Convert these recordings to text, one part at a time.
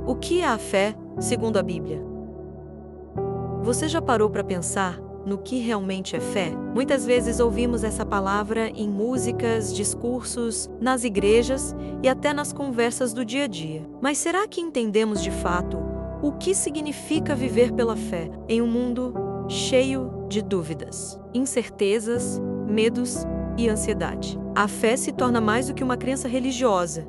O que é a fé, segundo a Bíblia? Você já parou para pensar no que realmente é fé? Muitas vezes ouvimos essa palavra em músicas, discursos, nas igrejas e até nas conversas do dia a dia. Mas será que entendemos de fato o que significa viver pela fé em um mundo cheio de dúvidas, incertezas, medos e ansiedade? A fé se torna mais do que uma crença religiosa.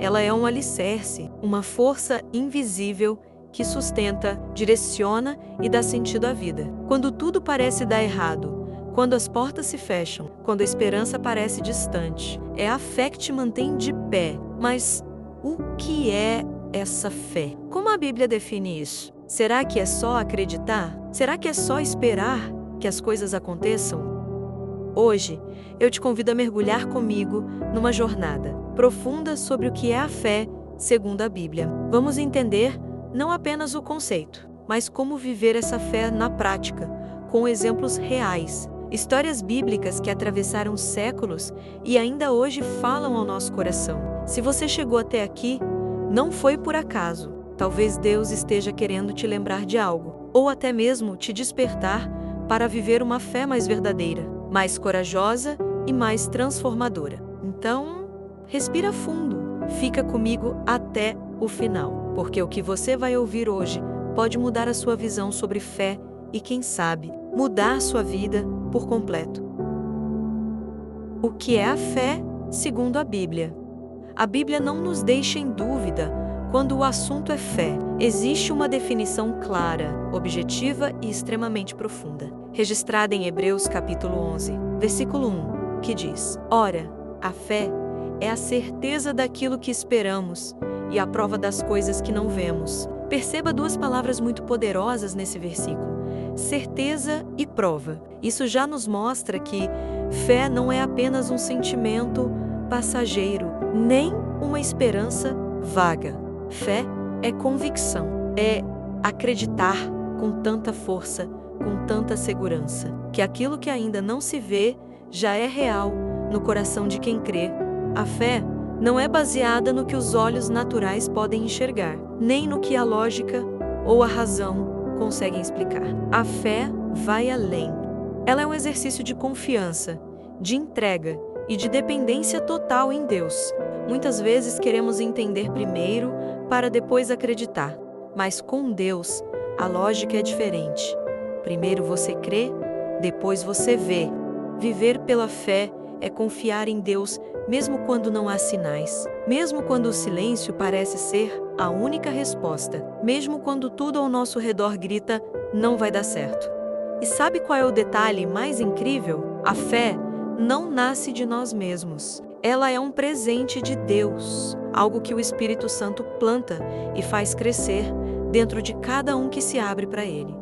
Ela é um alicerce, uma força invisível que sustenta, direciona e dá sentido à vida. Quando tudo parece dar errado, quando as portas se fecham, quando a esperança parece distante, é a fé que te mantém de pé. Mas o que é essa fé? Como a Bíblia define isso? Será que é só acreditar? Será que é só esperar que as coisas aconteçam? Hoje, eu te convido a mergulhar comigo numa jornada profunda sobre o que é a fé segundo a Bíblia. Vamos entender não apenas o conceito, mas como viver essa fé na prática, com exemplos reais, histórias bíblicas que atravessaram séculos e ainda hoje falam ao nosso coração. Se você chegou até aqui, não foi por acaso. Talvez Deus esteja querendo te lembrar de algo, ou até mesmo te despertar para viver uma fé mais verdadeira, mais corajosa e mais transformadora. Então, respira fundo, fica comigo até o final, porque o que você vai ouvir hoje pode mudar a sua visão sobre fé e, quem sabe, mudar sua vida por completo. O que é a fé segundo a Bíblia? A Bíblia não nos deixa em dúvida quando o assunto é fé. Existe uma definição clara, objetiva e extremamente profunda, registrada em Hebreus capítulo 11, versículo 1, que diz: Ora, a fé é a certeza daquilo que esperamos e a prova das coisas que não vemos. Perceba duas palavras muito poderosas nesse versículo: certeza e prova. Isso já nos mostra que fé não é apenas um sentimento passageiro, nem uma esperança vaga. Fé é convicção, é acreditar com tanta força, com tanta segurança, que aquilo que ainda não se vê já é real no coração de quem crê. A fé não é baseada no que os olhos naturais podem enxergar, nem no que a lógica ou a razão conseguem explicar. A fé vai além. Ela é um exercício de confiança, de entrega e de dependência total em Deus. Muitas vezes queremos entender primeiro para depois acreditar, mas com Deus a lógica é diferente. Primeiro você crê, depois você vê. Viver pela fé é confiar em Deus mesmo quando não há sinais, mesmo quando o silêncio parece ser a única resposta, mesmo quando tudo ao nosso redor grita, não vai dar certo. E sabe qual é o detalhe mais incrível? A fé não nasce de nós mesmos. Ela é um presente de Deus, algo que o Espírito Santo planta e faz crescer dentro de cada um que se abre para Ele.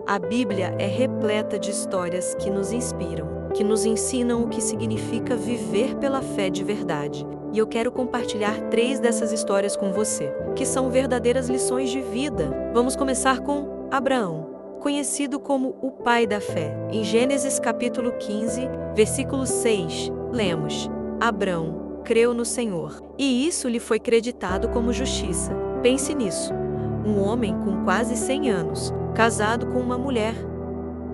A Bíblia é repleta de histórias que nos inspiram, que nos ensinam o que significa viver pela fé de verdade. E eu quero compartilhar 3 dessas histórias com você, que são verdadeiras lições de vida. Vamos começar com Abraão, conhecido como o pai da fé. Em Gênesis capítulo 15, versículo 6, lemos: Abrão creu no Senhor, e isso lhe foi creditado como justiça. Pense nisso. Um homem com quase 100 anos, casado com uma mulher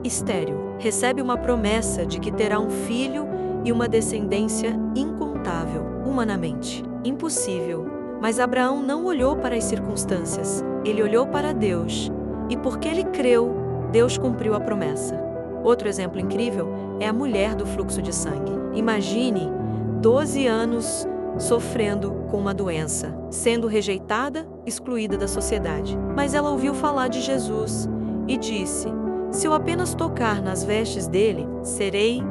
estéril, recebe uma promessa de que terá um filho e uma descendência incontável, humanamente impossível. Mas Abraão não olhou para as circunstâncias, ele olhou para Deus, e porque ele creu, Deus cumpriu a promessa. Outro exemplo incrível é a mulher do fluxo de sangue. Imagine 12 anos sofrendo com uma doença, sendo rejeitada, excluída da sociedade. Mas ela ouviu falar de Jesus e disse: se eu apenas tocar nas vestes dele, serei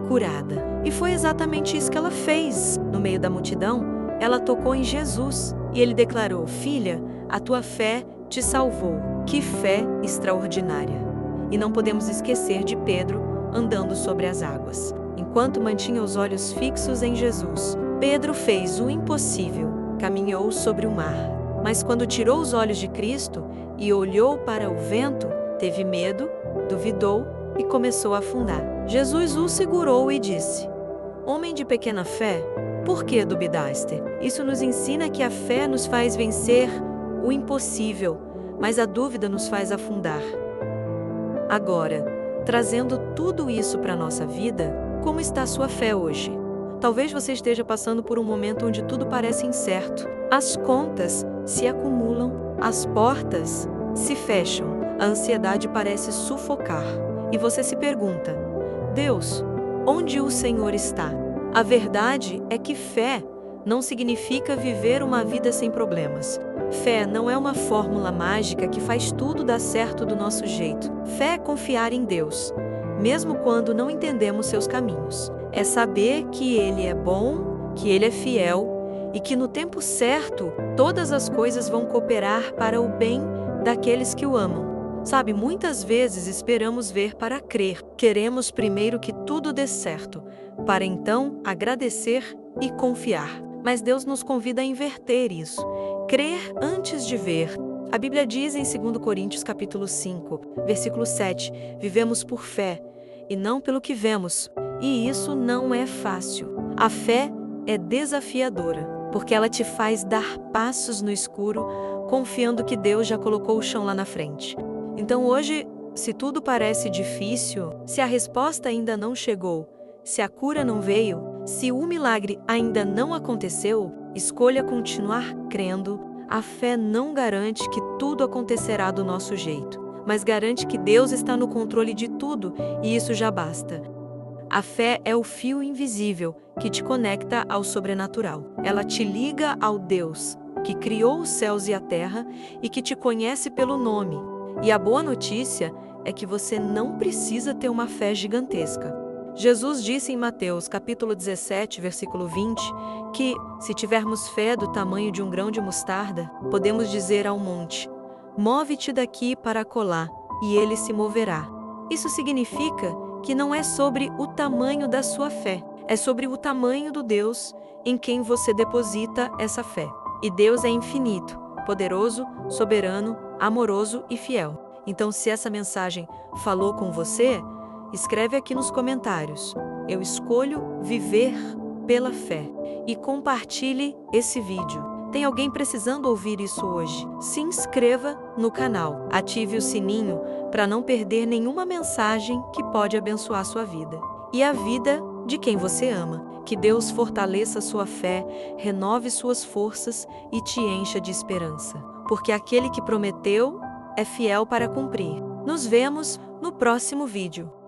curada. E foi exatamente isso que ela fez. No meio da multidão, ela tocou em Jesus e ele declarou: filha, a tua fé te salvou. Que fé extraordinária! E não podemos esquecer de Pedro andando sobre as águas. Enquanto mantinha os olhos fixos em Jesus, Pedro fez o impossível, caminhou sobre o mar. Mas quando tirou os olhos de Cristo e olhou para o vento, teve medo, duvidou e começou a afundar. Jesus o segurou e disse: homem de pequena fé, por que duvidaste? Isso nos ensina que a fé nos faz vencer o impossível, mas a dúvida nos faz afundar. Agora, trazendo tudo isso para a nossa vida, como está a sua fé hoje? Talvez você esteja passando por um momento onde tudo parece incerto. As contas se acumulam, as portas se fecham, a ansiedade parece sufocar. E você se pergunta: Deus, onde o Senhor está? A verdade é que fé não significa viver uma vida sem problemas. Fé não é uma fórmula mágica que faz tudo dar certo do nosso jeito. Fé é confiar em Deus, mesmo quando não entendemos seus caminhos. É saber que Ele é bom, que Ele é fiel e que no tempo certo todas as coisas vão cooperar para o bem daqueles que o amam. Sabe, muitas vezes esperamos ver para crer. Queremos primeiro que tudo dê certo, para então agradecer e confiar. Mas Deus nos convida a inverter isso. Crer antes de ver. A Bíblia diz em 2 Coríntios capítulo 5, versículo 7, vivemos por fé e não pelo que vemos. E isso não é fácil. A fé é desafiadora, porque ela te faz dar passos no escuro, confiando que Deus já colocou o chão lá na frente. Então hoje, se tudo parece difícil, se a resposta ainda não chegou, se a cura não veio, se o milagre ainda não aconteceu, escolha continuar crendo. A fé não garante que tudo acontecerá do nosso jeito, mas garante que Deus está no controle de tudo e isso já basta. A fé é o fio invisível que te conecta ao sobrenatural. Ela te liga ao Deus que criou os céus e a terra e que te conhece pelo nome. E a boa notícia é que você não precisa ter uma fé gigantesca. Jesus disse em Mateus capítulo 17, versículo 20, que, se tivermos fé do tamanho de um grão de mostarda, podemos dizer ao monte: move-te daqui para acolá, e ele se moverá. Isso significa que não é sobre o tamanho da sua fé, é sobre o tamanho do Deus em quem você deposita essa fé. E Deus é infinito, poderoso, soberano, amoroso e fiel. Então, se essa mensagem falou com você, escreve aqui nos comentários: eu escolho viver pela fé, e compartilhe esse vídeo. Tem alguém precisando ouvir isso hoje? Se inscreva no canal, ative o sininho para não perder nenhuma mensagem que pode abençoar sua vida e a vida de quem você ama. Que Deus fortaleça sua fé, renove suas forças e te encha de esperança, porque aquele que prometeu é fiel para cumprir. Nos vemos no próximo vídeo.